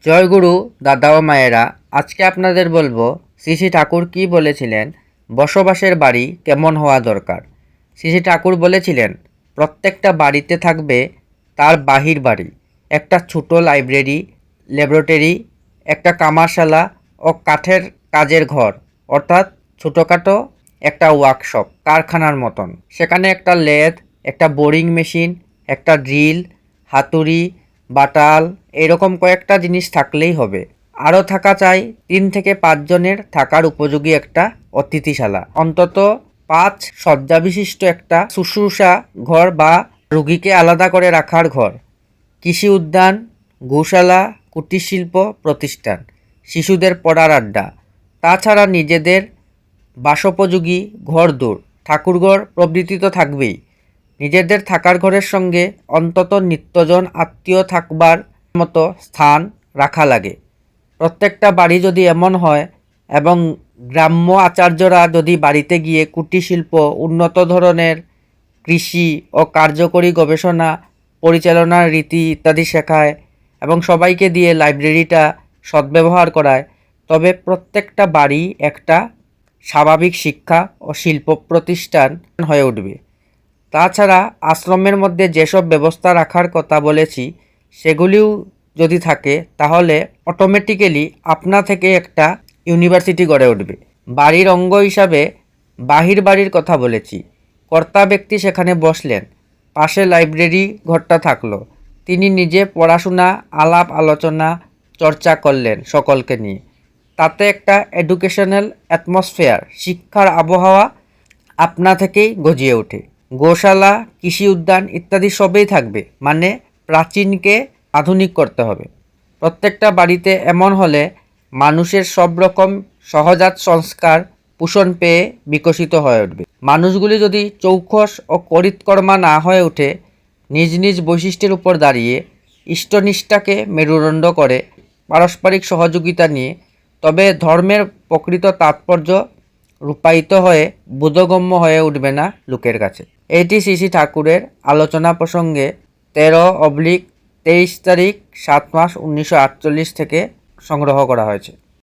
জয়গুরু দাদা ও মায়েরা, আজকে আপনাদের বলবো শ্রী শ্রী ঠাকুর কি বলেছিলেন, বসবাসের বাড়ি কেমন হওয়া দরকার। শ্রী শ্রী ঠাকুর বলেছিলেন প্রত্যেকটা বাড়িতে থাকবে তার বাহির বাড়ি, একটা ছোট লাইব্রেরি, ল্যাবরেটরি, একটা কামারশালা ও কাঠের কাজের ঘর, অর্থাৎ ছোটোখাটো একটা ওয়ার্কশপ, কারখানার মতন। সেখানে একটা লেদ, একটা বোরিং মেশিন, একটা ড্রিল, হাতুড়ি, বাটাল, এরকম কয়েকটা জিনিস থাকলেই হবে। আরও থাকা চাই 3 থেকে 5 জনের থাকার উপযোগী একটা অতিথিশালা, অন্তত 5 শয্যা বিশিষ্ট একটা শুশ্রূষা ঘর বা রুগীকে আলাদা করে রাখার ঘর, কৃষি উদ্যান, গোশালা, কুটির শিল্প প্রতিষ্ঠান, শিশুদের পড়ার আড্ডা, তাছাড়া নিজেদের বাসোপযোগী ঘরদোর, ঠাকুরঘর প্রভৃতি তো থাকবেই। নিজেদের থাকার ঘরের সঙ্গে অন্তত নিত্যজন আত্মীয় থাকবার মতো স্থান রাখা লাগে। প্রত্যেকটা বাড়ি যদি এমন হয় এবং গ্রাম্য আচার্যরা যদি বাড়িতে গিয়ে কুটির শিল্প, উন্নত ধরনের কৃষি ও কার্যকরী গবেষণা পরিচালনার রীতি ইত্যাদি শেখায় এবং সবাইকে দিয়ে লাইব্রেরিটা সদ্ব্যবহার করায়, তবে প্রত্যেকটা বাড়ি একটা স্বাভাবিক শিক্ষা ও শিল্প প্রতিষ্ঠান হয়ে উঠবে। তাছাড়া আশ্রমের মধ্যে যেসব ব্যবস্থা রাখার কথা বলেছি সেগুলিও যদি থাকে তাহলে অটোমেটিক্যালি আপনা থেকে একটা ইউনিভার্সিটি গড়ে উঠবে। বাড়ির অঙ্গ হিসাবে বাহির বাড়ির কথা বলেছি। কর্তা ব্যক্তি সেখানে বসলেন, পাশে লাইব্রেরি ঘরটা থাকলো, তিনি নিজে পড়াশোনা, আলাপ আলোচনা, চর্চা করলেন সকলকে নিয়ে। তাতে একটা এডুকেশনাল অ্যাটমসফেয়ার, শিক্ষার আবহাওয়া আপনা থেকেই গজিয়ে ওঠে। গোশালা, কৃষি উদ্যান ইত্যাদি সবই থাকবে, মানে প্রাচীনকে আধুনিক করতে হবে। প্রত্যেকটা বাড়িতে এমন হলে মানুষের সব রকম সহজাত সংস্কার পোষণ পেয়ে বিকশিত হয়ে উঠবে। মানুষগুলি যদি চৌখস ও করিতকর্মা না হয়ে ওঠে, নিজ নিজ বৈশিষ্ট্যের উপর দাঁড়িয়ে ইষ্টনিষ্ঠাকে মেরুদণ্ড করে পারস্পরিক সহযোগিতা নিয়ে, তবে ধর্মের প্রকৃত তাৎপর্য রূপায়িত হয়ে বোধগম্য হয়ে উঠবে না লোকের কাছে। এটি শ্রী শ্রী ঠাকুরের আলোচনা প্রসঙ্গে 13/23 তারিখ 7 মাস 1948 থেকে সংগ্রহ করা হয়েছে।